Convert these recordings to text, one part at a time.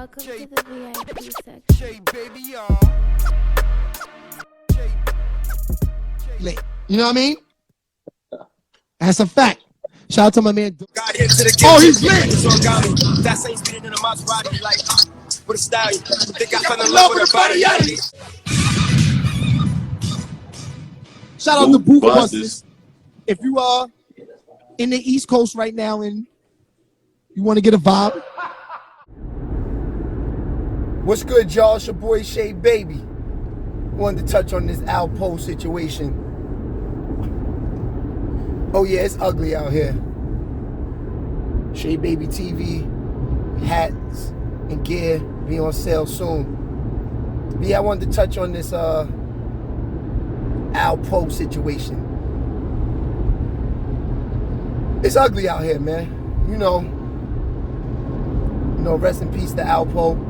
Welcome to the VIP section. You know what I mean? That's a fact. Shout out to my man. Got hit to the Oh, he's lit. That ain't speeding in the Maserati like with a style. Think I fell in love with a body. Shout out to Boo Busters. If you are in the East Coast right now and you want to get a vibe. What's good, y'all? It's your boy Shay Baby. Wanted to touch on this Alpo situation. Oh yeah, it's ugly out here. SHEABABYTV hats and gear be on sale soon. But yeah, I wanted to touch on this Alpo situation. It's ugly out here, man. You know, rest in peace to Alpo.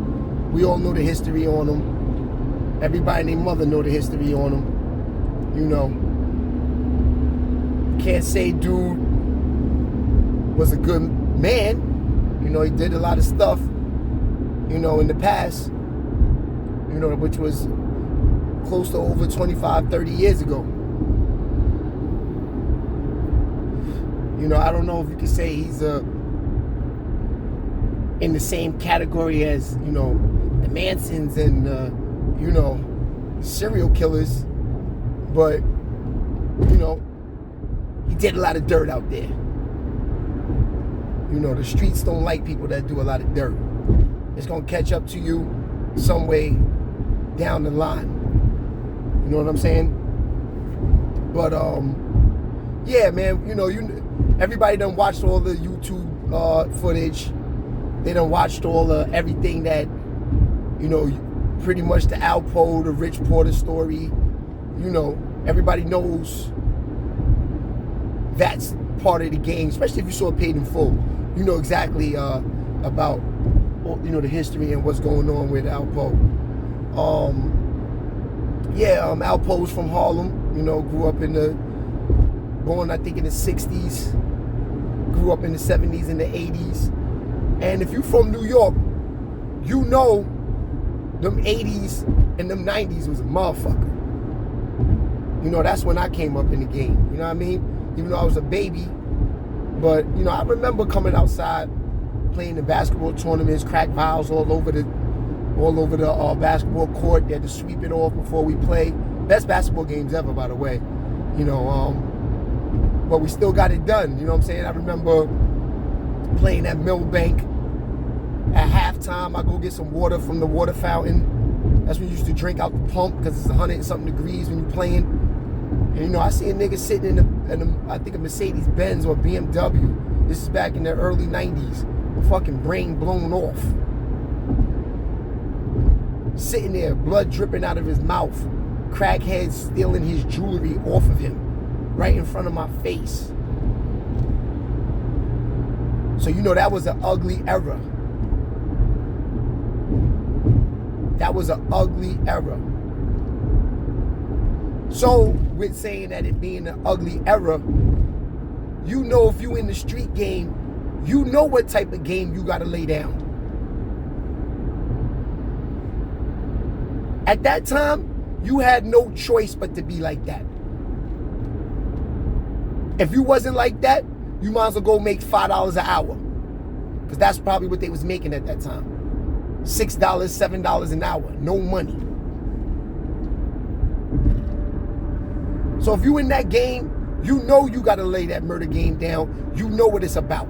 We all know the history on him. Everybody and their mother know the history on him. You know, can't say dude was a good man. You know, he did a lot of stuff, you know, in the past, you know, which was close to over 25, 30 years ago. You know, I don't know if you could say he's in the same category as, you know, the Mansons and, you know, serial killers, but, you know, he did a lot of dirt out there. You know, the streets don't like people that do a lot of dirt. It's gonna catch up to you some way down the line. You know what I'm saying? But yeah, man. You know, everybody done watched all the YouTube footage. They done watched all the everything that, you know, pretty much the Alpo, the Rich Porter story. You know, everybody knows that's part of the game, especially if you saw it Paid in Full. You know exactly about, you know, the history and what's going on with Alpo. Alpo's from Harlem. You know, grew up born I think in the 60s, grew up in the 70s and the 80s. And if you from New York, you know them 80s and them 90s was a motherfucker. You know, that's when I came up in the game. You know what I mean? Even though I was a baby. But, you know, I remember coming outside, playing in basketball tournaments, crack vials all over the basketball court. They had to sweep it off before we play. Best basketball games ever, by the way. You know, but we still got it done. You know what I'm saying? I remember playing at Millbank. At halftime, I go get some water from the water fountain. That's when you used to drink out the pump because it's 100 and something degrees when you're playing. And, you know, I see a nigga sitting in I think a Mercedes-Benz or BMW. This is back in the early 90s. Fucking brain blown off. Sitting there, blood dripping out of his mouth. Crackheads stealing his jewelry off of him. Right in front of my face. So, you know, that was an ugly era. That was an ugly era. So, with saying that it being an ugly era, you know if you in the street game, you know what type of game you gotta lay down. At that time, you had no choice but to be like that. If you wasn't like that, you might as well go make $5 an hour. Because that's probably what they was making at that time. $6, $7 an hour, no money. So if you in that game, you know you gotta lay that murder game down. You know what it's about.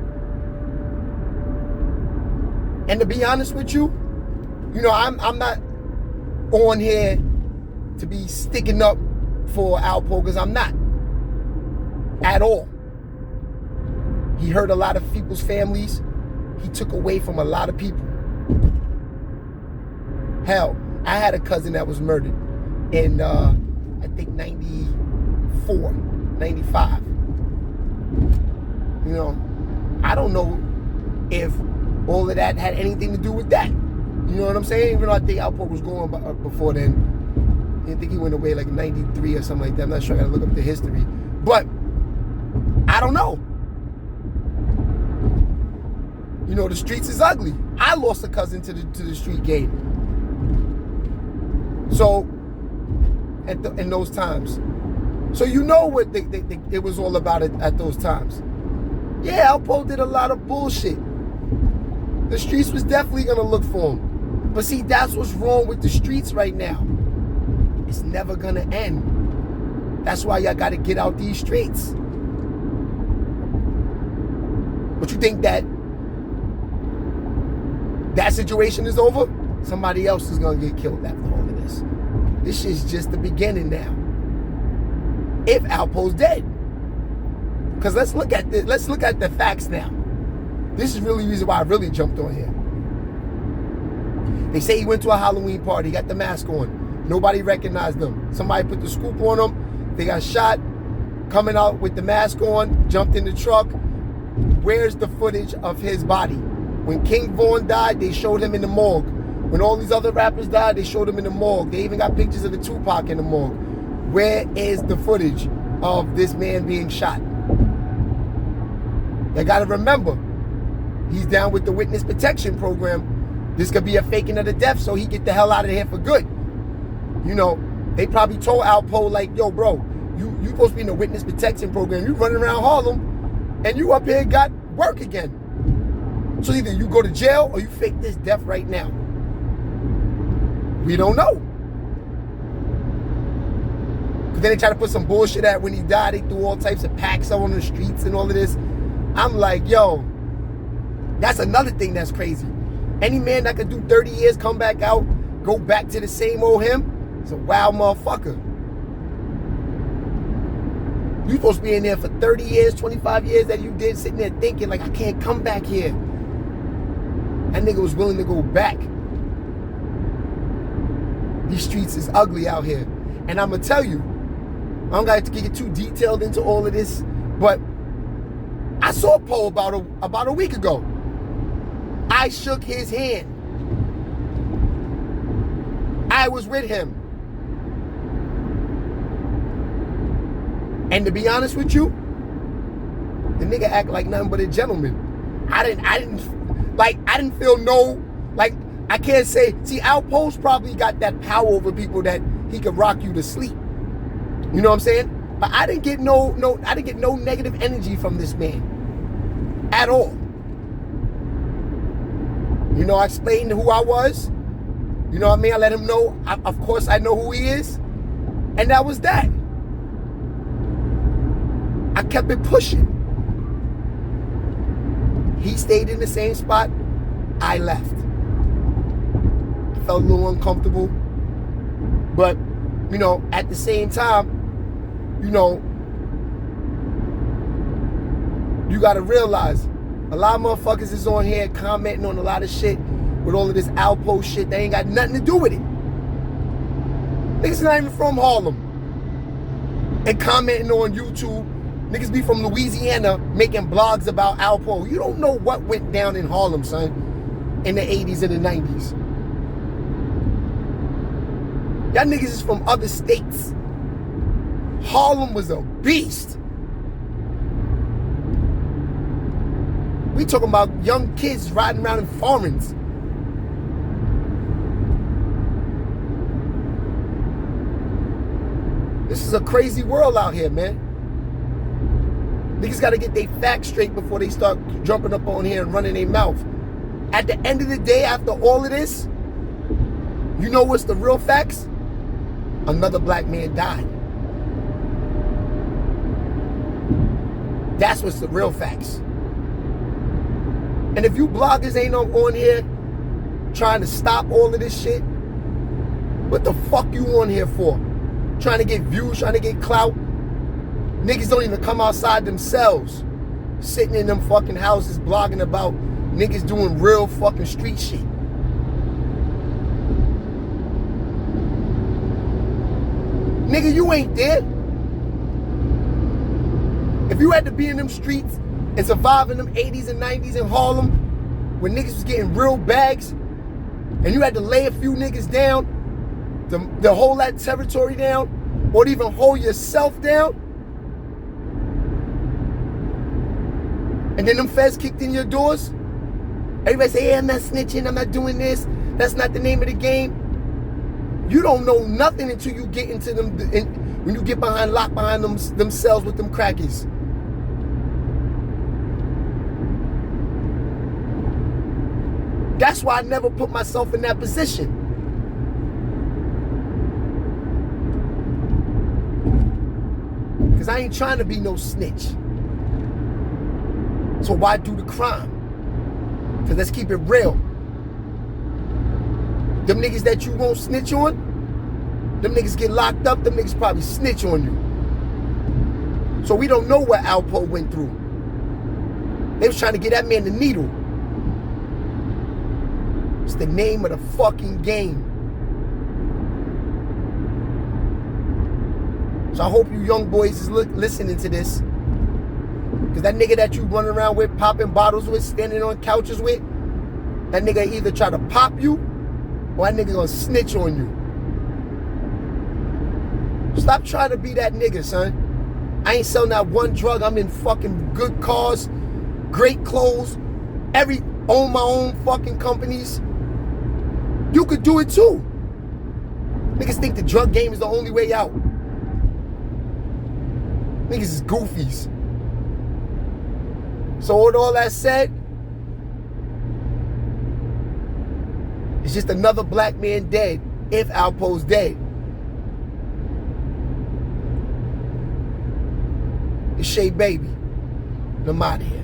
And to be honest with you, you know, I'm not on here to be sticking up for Alpo, because I'm not. At all. He hurt a lot of people's families. He took away from a lot of people. Hell, I had a cousin that was murdered in, I think 94, 95. You know, I don't know if all of that had anything to do with that. You know what I'm saying? Even though I think Alpo was going before then. I think he went away like 93 or something like that. I'm not sure. I gotta look up the history. But I don't know. You know, the streets is ugly. I lost a cousin to the street game. So, in those times. So you know what it was all about at those times. Yeah, Alpo did a lot of bullshit. The streets was definitely gonna look for him. But see, that's what's wrong with the streets right now. It's never gonna end. That's why y'all gotta get out these streets. But you think that situation is over? Somebody else is gonna get killed after all of this. This shit's just the beginning now. If Alpo's dead. Because let's look at the facts now. This is really the reason why I really jumped on here. They say he went to a Halloween party, got the mask on. Nobody recognized them. Somebody put the scoop on them. They got shot, coming out with the mask on, jumped in the truck. Where's the footage of his body? When King Von died, they showed him in the morgue. When all these other rappers died, they showed him in the morgue. They even got pictures of the Tupac in the morgue. Where is the footage of this man being shot? You gotta remember, he's down with the witness protection program. This could be a faking of the death so he get the hell out of here for good. You know, they probably told Alpo like, yo, bro, you supposed to be in the witness protection program. You running around Harlem and you up here got work again. So either you go to jail or you fake this death right now. We don't know. Because then they try to put some bullshit at when he died. They threw all types of packs on the streets and all of this. I'm like, yo, that's another thing that's crazy. Any man that could do 30 years, come back out, go back to the same old him, is a wild motherfucker. You supposed to be in there for 30 years, 25 years that you did, sitting there thinking like, I can't come back here. That nigga was willing to go back. These streets is ugly out here. And I'm going to tell you, I don't got to get too detailed into all of this, but I saw a poll about a week ago. I shook his hand. I was with him. And to be honest with you, the nigga act like nothing but a gentleman. I didn't feel no, like, I can't say, see, Alpo's probably got that power over people that he could rock you to sleep. You know what I'm saying? But I didn't get no negative energy from this man at all. You know, I explained who I was. You know what I mean? I let him know, of course I know who he is. And that was that. I kept it pushing. He stayed in the same spot. I left. I felt a little uncomfortable. But, you know, at the same time, you know, you gotta realize a lot of motherfuckers is on here commenting on a lot of shit with all of this Alpo shit. They ain't got nothing to do with it. Niggas not even from Harlem. And commenting on YouTube. Niggas be from Louisiana making blogs about Alpo. You don't know what went down in Harlem, son, in the 80s and the 90s. Y'all niggas is from other states. Harlem was a beast. We talking about young kids riding around in foreigns. This is a crazy world out here, man. Niggas gotta get their facts straight before they start jumping up on here and running their mouth. At the end of the day, after all of this, you know what's the real facts? Another black man died. That's what's the real facts. And if you bloggers ain't on here trying to stop all of this shit, what the fuck you on here for? Trying to get views, trying to get clout? Niggas don't even come outside themselves. Sitting in them fucking houses blogging about niggas doing real fucking street shit. Nigga, you ain't there. If you had to be in them streets and survive in them 80s and 90s in Harlem, when niggas was getting real bags, and you had to lay a few niggas down to hold that territory down, or to even hold yourself down, and then them feds kicked in your doors, Everybody say, hey, I'm not snitching, I'm not doing this. That's not the name of the game. You don't know nothing until you get into them, when you get locked behind them cells with them crackers. That's why I never put myself in that position. Because I ain't trying to be no snitch. So why do the crime? Because let's keep it real. Them niggas that you won't snitch on, them niggas get locked up, them niggas probably snitch on you. So we don't know what Alpo went through. They was trying to get that man the needle. It's the name of the fucking game. So I hope you young boys is listening to this. Because that nigga that you run around with, popping bottles with, standing on couches with, that nigga either try to pop you or that nigga gonna snitch on you. Stop trying to be that nigga, son. I ain't selling that one drug. I'm in fucking good cars, great clothes, own my own fucking companies. You could do it too. Niggas think the drug game is the only way out. Niggas is goofies. So with all that said, it's just another black man dead if Alpo's dead. It's Shea Baby. I'm out of here.